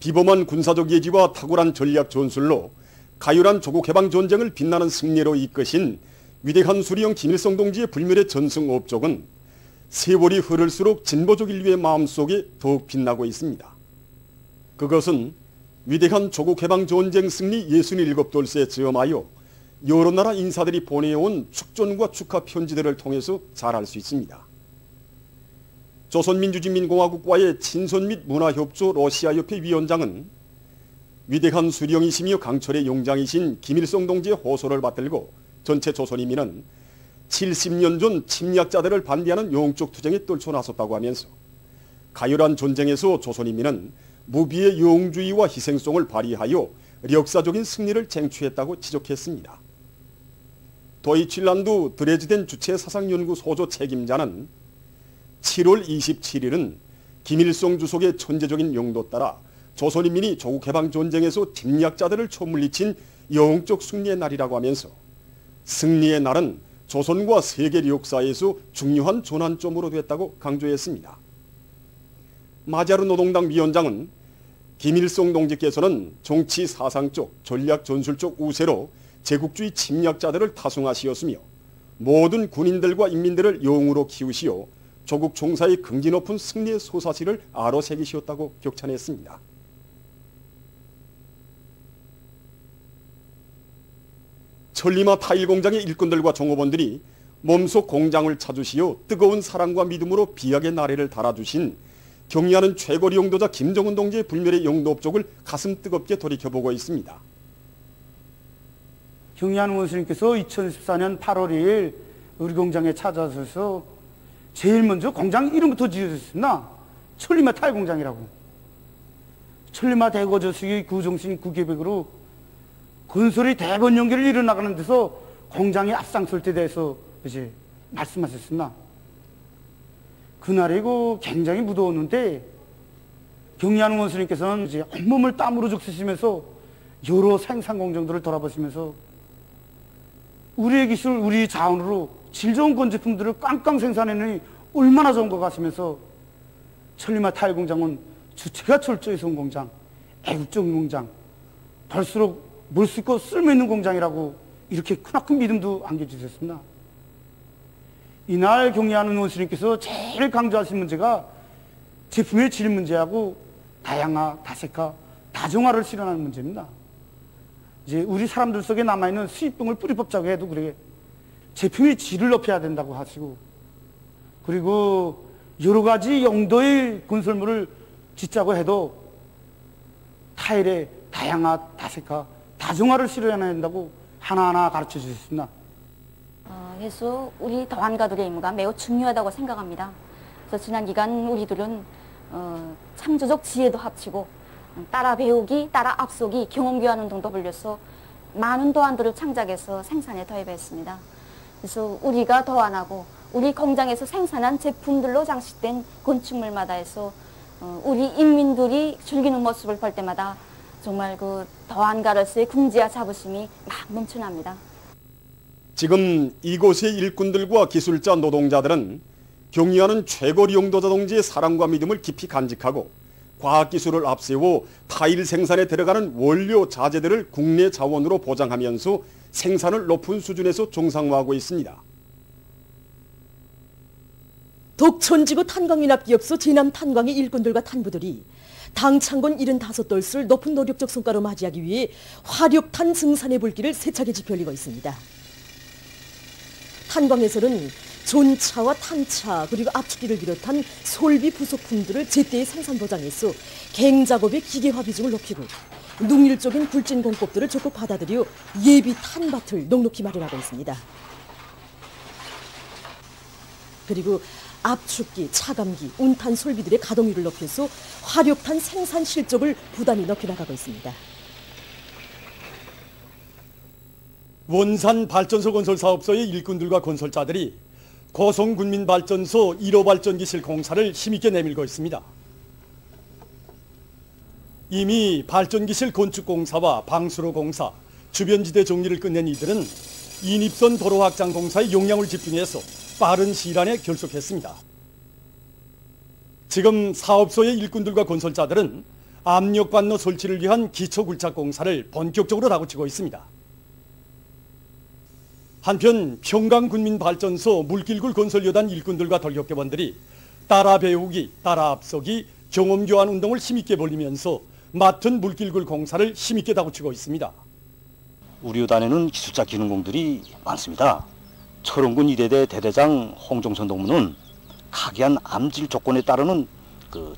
비범한 군사적 예지와 탁월한 전략 전술로 가열한 조국 해방 전쟁을 빛나는 승리로 이끄신 위대한 수리형 김일성 동지의 불멸의 전승 업적은 세월이 흐를수록 진보적 인류의 마음속에 더욱 빛나고 있습니다. 그것은 위대한 조국 해방 전쟁 승리 67돌새에 즈음하여 여러 나라 인사들이 보내온 축전과 축하 편지들을 통해서 잘 알 수 있습니다. 조선민주주의인민공화국과의 친선 및 문화협조 러시아협회 위원장은 위대한 수령이시며 강철의 용장이신 김일성 동지의 호소를 받들고 전체 조선인민은 70년 전 침략자들을 반대하는 영적 투쟁에 떨쳐나섰다고 하면서 가열한 전쟁에서 조선인민은 무비의 영웅주의와 희생성을 발휘하여 역사적인 승리를 쟁취했다고 지적했습니다. 도이칠란드 드레즈덴 주체사상연구소조 책임자는 7월 27일은 김일성 주석의 천재적인 용도 따라 조선인민이 조국해방전쟁에서 침략자들을 쳐물리친 영웅적 승리의 날이라고 하면서 승리의 날은 조선과 세계 역사에서 중요한 전환점으로 됐다고 강조했습니다. 마자르 노동당 위원장은 김일성 동지께서는 정치 사상적, 전략 전술적 우세로 제국주의 침략자들을 타승하시었으며 모든 군인들과 인민들을 영웅으로 키우시어 조국 총사의 긍지 높은 승리의 소사시를 아로새기시었다고 격찬했습니다. 천리마 타일 공장의 일꾼들과 종업원들이 몸속 공장을 찾으시어 뜨거운 사랑과 믿음으로 비약의 나래를 달아주신 경의하는 최고리 용도자 김정은 동지의 불멸의 영도 업적을 가슴 뜨겁게 돌이켜보고 있습니다. 경의하는 원수님께서 2014년 8월 2일 우리 공장에 찾아와서 제일 먼저 공장 이름부터 지어줬습니다. 천리마 타일 공장이라고. 천리마 대거 저수기 구정신 구계백으로 건설이 대번 연결을 이뤄나가는 데서 공장의 앞장설 때 대해서 이제 말씀하셨습니다. 그날이고 굉장히 무더웠는데 경의하는 원수님께서는 이제 온몸을 땀으로 적시시면서 여러 생산 공정들을 돌아보시면서 우리의 기술, 우리 자원으로 질 좋은 건제품들을 깡깡 생산해내니 얼마나 좋은 것 같으면서 천리마 타일 공장은 주체가 철저히 선 공장, 애국적인 공장, 볼수록 볼 수 있고 쓸모있는 공장이라고 이렇게 크나큰 믿음도 안겨주셨습니다. 이날 경의하는 원수님께서 제일 강조하신 문제가 제품의 질 문제하고 다양화, 다색화, 다종화를 실현하는 문제입니다. 이제 우리 사람들 속에 남아있는 수입병을 뿌리 뽑자고 해도 그래 제품의 질을 높여야 된다고 하시고 그리고 여러 가지 용도의 건설물을 짓자고 해도 타일의 다양화, 다색화, 다종화를 실현해야 된다고 하나하나 가르쳐 주셨습니다. 그래서 우리 더한가들의 임무가 매우 중요하다고 생각합니다. 그래서 지난 기간 우리들은 창조적 지혜도 합치고 따라 배우기, 따라 앞서기, 경험 교환 운동도 벌려서 많은 도안들을 창작해서 생산에 도입했습니다. 그래서 우리가 도안하고 우리 공장에서 생산한 제품들로 장식된 건축물마다 해서 우리 인민들이 즐기는 모습을 볼 때마다 정말 그 더한가로서의 긍지와 자부심이 막 넘쳐납니다. 지금 이곳의 일꾼들과 기술자 노동자들은 경의하는 최고리 용도자 동지의 사랑과 믿음을 깊이 간직하고 과학기술을 앞세워 타일 생산에 들어가는 원료 자재들을 국내 자원으로 보장하면서 생산을 높은 수준에서 정상화하고 있습니다. 독촌지구 탄광인합기업소 제남 탄광의 일꾼들과 탄부들이 당창군 75돌수를 높은 노력적 성과로 맞이하기 위해 화력탄 증산의 불길을 세차게 지펴올리고 있습니다. 탄광에서는 존차와 탄차 그리고 압축기를 비롯한 솔비 부속품들을 제때에 생산 보장해서 갱작업의 기계화 비중을 높이고 능률적인 굴진 공법들을 적극 받아들여 예비 탄밭을 넉넉히 마련하고 있습니다. 그리고 압축기, 차감기, 운탄 솔비들의 가동률을 높여서 화력탄 생산 실적을 부단히 높여나가고 있습니다. 원산 발전소 건설 사업소의 일꾼들과 건설자들이 고성군민발전소 1호 발전기실 공사를 힘있게 내밀고 있습니다. 이미 발전기실 건축공사와 방수로 공사, 주변지대 정리를 끝낸 이들은 인입선 도로 확장 공사에 용량을 집중해서 빠른 시일 안에 결속했습니다. 지금 사업소의 일꾼들과 건설자들은 압력관로 설치를 위한 기초굴착 공사를 본격적으로 다구치고 있습니다. 한편 평강군민발전소 물길굴 건설여단 일꾼들과 돌격대원들이 따라 배우기, 따라 앞서기, 경험교환 운동을 힘있게 벌이면서 맡은 물길굴 공사를 힘있게 다구치고 있습니다. 우리 여단에는 기술자 기능공들이 많습니다. 철원군 1회대 대대장 홍종선 동무는 각이한 암질 조건에 따르는 그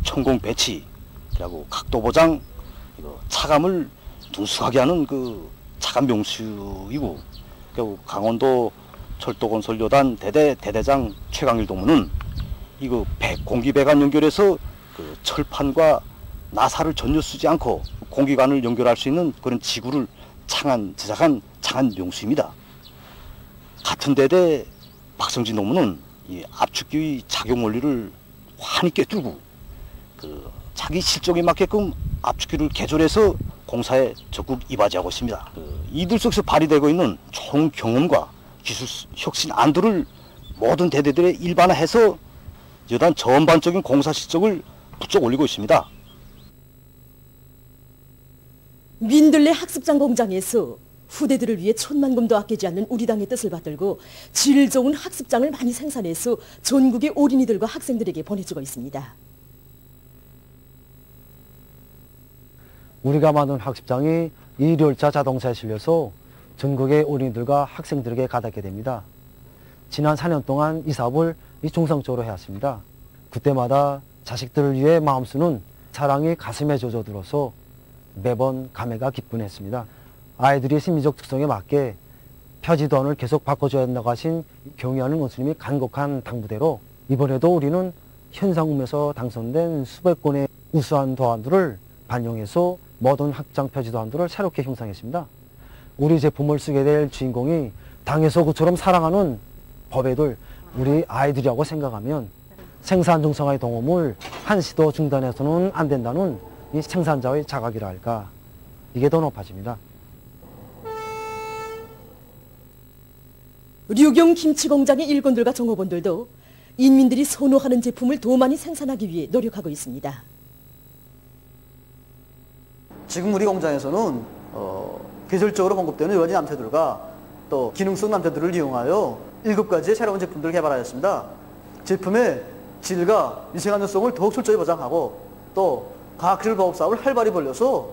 천공 배치, 그리고 각도 보장, 차감을 능숙하게 하는 그 차감 명수이고, 그리고 강원도 철도건설여단 대대장 최강일 동무는 이거 공기배관 연결해서 그 철판과 나사를 전혀 쓰지 않고 공기관을 연결할 수 있는 그런 지구를 제작한 창안 명수입니다. 같은 대대 박성진 동무는 이 압축기의 작용 원리를 환히 꿰뚫고 그 자기 실적에 맞게끔 압축기를 개조해서 공사에 적극 이바지하고 있습니다. 이들 속에서 발휘되고 있는 좋은 경험과 기술 혁신 안들을 모든 대대들에 일반화해서 여단 전반적인 공사 실적을 부쩍 올리고 있습니다. 민들레 학습장 공장에서 후대들을 위해 천만금도 아끼지 않는 우리 당의 뜻을 받들고 질 좋은 학습장을 많이 생산해서 전국의 어린이들과 학생들에게 보내주고 있습니다. 우리가 만든 학습장이 1열차 자동차에 실려서 전국의 어린이들과 학생들에게 가닿게 됩니다. 지난 4년 동안 이 사업을 중성적으로 해왔습니다. 그때마다 자식들을 위해 마음 쓰는 사랑이 가슴에 젖어들어서 매번 감회가 깊곤 했습니다. 아이들의 심리적 특성에 맞게 표지도안을 계속 바꿔줘야 한다고 하신 경의하는 원수님이 간곡한 당부대로 이번에도 우리는 현상금에서 당선된 수백 건의 우수한 도안들을 반영해서 모든 학장 표지도안들을 새롭게 형성했습니다. 우리 제품을 쓰게 될 주인공이 당에서 그처럼 사랑하는 법애들, 우리 아이들이라고 생각하면 생산 정상화의 동험을 한시도 중단해서는 안 된다는 이 생산자의 자각이라 할까, 이게 더 높아집니다. 류경 김치공장의 일꾼들과 종업원들도 인민들이 선호하는 제품을 더 많이 생산하기 위해 노력하고 있습니다. 지금 우리 공장에서는 계절적으로 공급되는 여러 가지 남태들과 또 기능성 남태들을 이용하여 7가지의 새로운 제품들을 개발하였습니다. 제품의 질과 위생 안전성을 더욱 철저히 보장하고 또 과학기술 보급 사업을 활발히 벌려서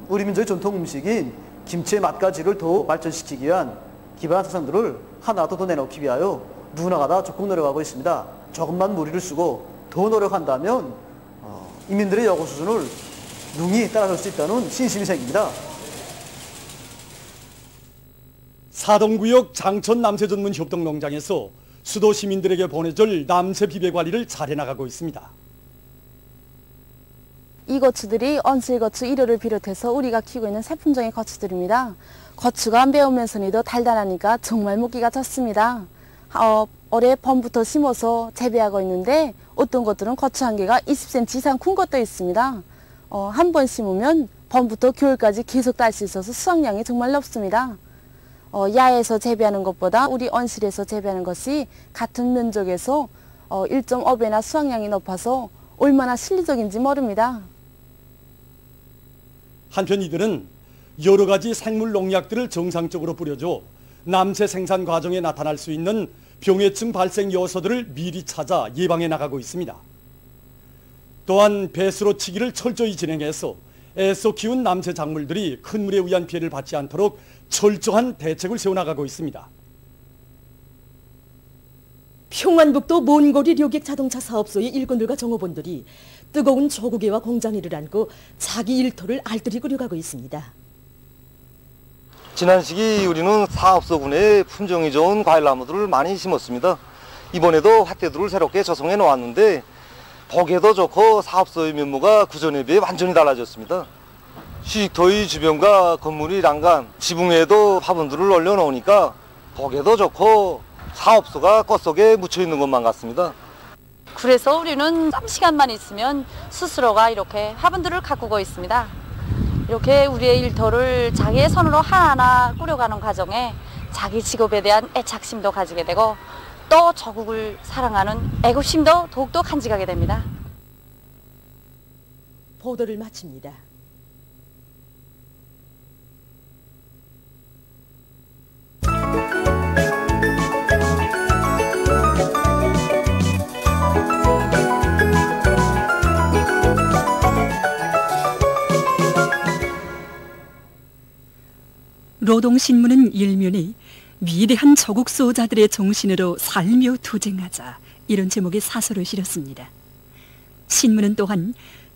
우리 민족의 전통 음식인 김치의 맛과 질을 더 발전시키기 위한 기반한 생산들을 하나 더 내놓기 위하여 누구나가 다 적극 노력하고 있습니다. 조금만 무리를 쓰고 더 노력한다면 인민들의 여고 수준을 능히 따라갈 수 있다는 신심이 생깁니다. 사동구역 장천 남새전문협동농장에서 수도 시민들에게 보내줄 남새 비배 관리를 잘 해나가고 있습니다. 이 거추들이 언실거추 1호를 비롯해서 우리가 키우고 있는 새 품종의 거추들입니다. 거추가 매우면서도 달달하니까 정말 먹기가 좋습니다. 올해 봄부터 심어서 재배하고 있는데 어떤 것들은 거추 한 개가 20cm 이상 큰 것도 있습니다. 한 번 심으면 봄부터 겨울까지 계속 딸 수 있어서 수확량이 정말 높습니다. 야에서 재배하는 것보다 우리 언실에서 재배하는 것이 같은 면적에서 1.5배나 수확량이 높아서 얼마나 실리적인지 모릅니다. 한편 이들은 여러 가지 생물 농약들을 정상적으로 뿌려줘 남새 생산 과정에 나타날 수 있는 병해충 발생 요소들을 미리 찾아 예방해 나가고 있습니다. 또한 배수로치기를 철저히 진행해서 애써 키운 남새 작물들이 큰 물에 의한 피해를 받지 않도록 철저한 대책을 세워나가고 있습니다. 평안북도 몬고리 료객 자동차 사업소의 일꾼들과 종업원들이 뜨거운 조국애와 공장일을 안고 자기 일터를 알뜰히 꾸려가고 있습니다. 지난 시기 우리는 사업소군에 품종이 좋은 과일나무들을 많이 심었습니다. 이번에도 밭대들을 새롭게 조성해 놓았는데 보기에도 좋고 사업소의 면모가 구전에 비해 완전히 달라졌습니다. 시식터의 주변과 건물이 난간, 지붕 위에도 화분들을 올려놓으니까 보기에도 좋고 사업소가 꽃 속에 묻혀있는 것만 같습니다. 그래서 우리는 좀 시간만 있으면 스스로가 이렇게 화분들을 가꾸고 있습니다. 이렇게 우리의 일터를 자기의 손으로 하나하나 꾸려가는 과정에 자기 직업에 대한 애착심도 가지게 되고 또 조국을 사랑하는 애국심도 더욱더 간직하게 됩니다. 보도를 마칩니다. 노동신문은 일면에 위대한 조국 수호자들의 정신으로 살며 투쟁하자 이런 제목의 사설을 실었습니다. 신문은 또한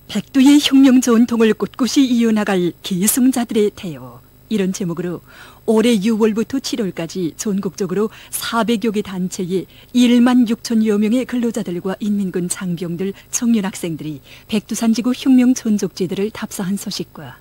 백두의 혁명전통을 꿋꿋이 이어나갈 계승자들의 태요 이런 제목으로 올해 6월부터 7월까지 전국적으로 400여 개 단체의 1만 6천여 명의 근로자들과 인민군 장병들, 청년 학생들이 백두산지구 혁명전족제들을 답사한 소식과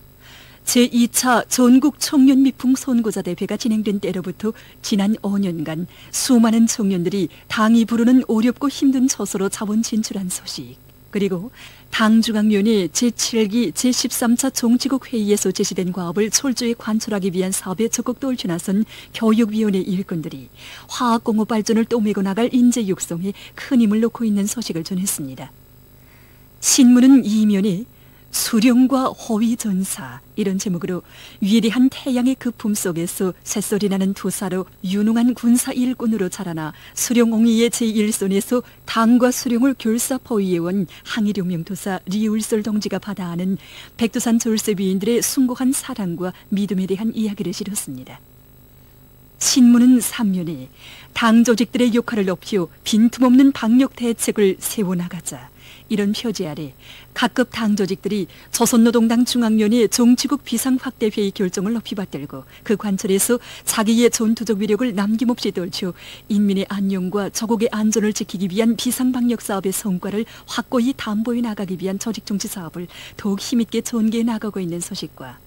제2차 전국 청년 미풍 선고자 대회가 진행된 때로부터 지난 5년간 수많은 청년들이 당이 부르는 어렵고 힘든 처소로 자원 진출한 소식, 그리고 당중앙위원회 제7기 제13차 정치국 회의에서 제시된 과업을 철저히 관철하기 위한 사업에 적극 돌진하선 교육위원회 일꾼들이 화학공업 발전을 또매고 나갈 인재 육성에 큰 힘을 놓고 있는 소식을 전했습니다. 신문은 이면에 수령과 호위전사 이런 제목으로 위대한 태양의 거품 속에서 새소리 나는 투사로 유능한 군사 일꾼으로 자라나 수령옹위의 제1선에서 당과 수령을 결사포위해온 항일혁 명투사 리울설 동지가 받아하는 백두산 졸세비인들의 숭고한 사랑과 믿음에 대한 이야기를 실었습니다. 신문은 3면에 당 조직들의 역할을 높여 빈틈없는 방역 대책을 세워나가자 이런 표제 아래 각급 당 조직들이 조선노동당 중앙위원회 정치국 비상확대회의 결정을 높이 받들고 그 관철에서 자기의 전투적 위력을 남김없이 떨쳐 인민의 안녕과 조국의 안전을 지키기 위한 비상방역 사업의 성과를 확고히 담보해 나가기 위한 조직정치 사업을 더욱 힘있게 전개해 나가고 있는 소식과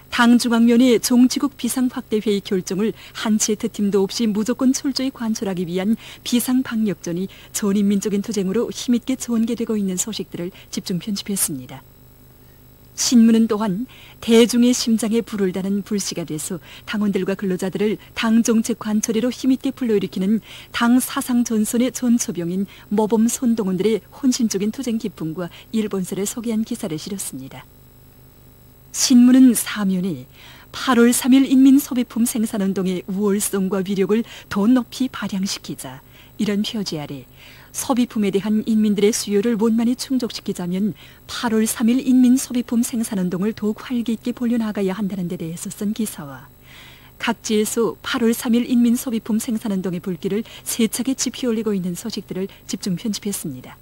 당중앙위원회 정치국 비상확대회의 결정을 한 채 트팀도 없이 무조건 철저히 관철하기 위한 비상방역전이 전인민적인 투쟁으로 힘있게 전개되고 있는 소식들을 집중 편집했습니다. 신문은 또한 대중의 심장에 불을 다는 불씨가 돼서 당원들과 근로자들을 당 정책 관철회로 힘있게 불러일으키는 당 사상 전선의 전초병인 모범 선동원들의 혼신적인 투쟁 기쁨과 일본설을 소개한 기사를 실었습니다. 신문은 사면에 8월 3일 인민소비품 생산운동의 우월성과 위력을 더 높이 발양시키자 이런 표지 아래 소비품에 대한 인민들의 수요를 원만히 충족시키자면 8월 3일 인민소비품 생산운동을 더욱 활기 있게 벌려나가야 한다는 데 대해서 쓴 기사와 각지에서 8월 3일 인민소비품 생산운동의 불길을 세차게 지피올리고 있는 소식들을 집중 편집했습니다.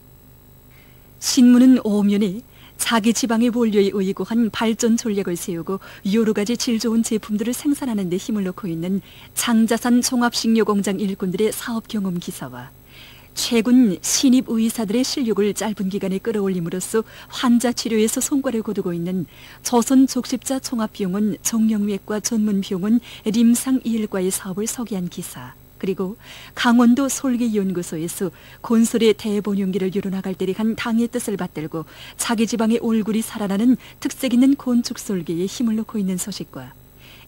신문은 5면에 자기 지방의 원료에 의거한 발전 전략을 세우고 여러 가지 질 좋은 제품들을 생산하는 데 힘을 놓고 있는 장자산 종합식료공장 일꾼들의 사업 경험 기사와 최근 신입 의사들의 실력을 짧은 기간에 끌어올림으로써 환자 치료에서 성과를 거두고 있는 조선족십자 종합병원 정형외과 전문병원 림상 2일과의 사업을 소개한 기사, 그리고 강원도 솔기연구소에서 건설의 대본용기를 이뤄나갈 때를 한 당의 뜻을 받들고 자기 지방의 얼굴이 살아나는 특색 있는 건축 설계에 힘을 놓고 있는 소식과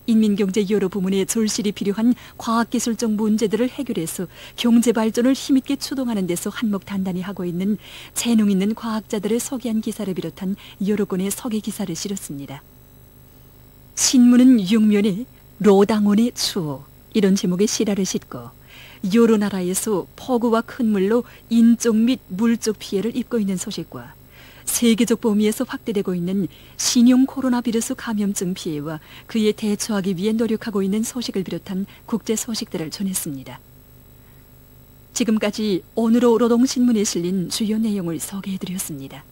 인민경제 여러 부문에 절실히 필요한 과학기술적 문제들을 해결해서 경제발전을 힘있게 추동하는 데서 한몫 단단히 하고 있는 재능 있는 과학자들을 소개한 기사를 비롯한 여러 건의 소개 기사를 실었습니다. 신문은 6면에 로당원의 추호 이런 제목의 실화를 싣고 여러 나라에서 폭우와 큰 물로 인적 및 물적 피해를 입고 있는 소식과 세계적 범위에서 확대되고 있는 신형 코로나 바이러스 감염증 피해와 그에 대처하기 위해 노력하고 있는 소식을 비롯한 국제 소식들을 전했습니다. 지금까지 오늘로 노동신문에 실린 주요 내용을 소개해드렸습니다.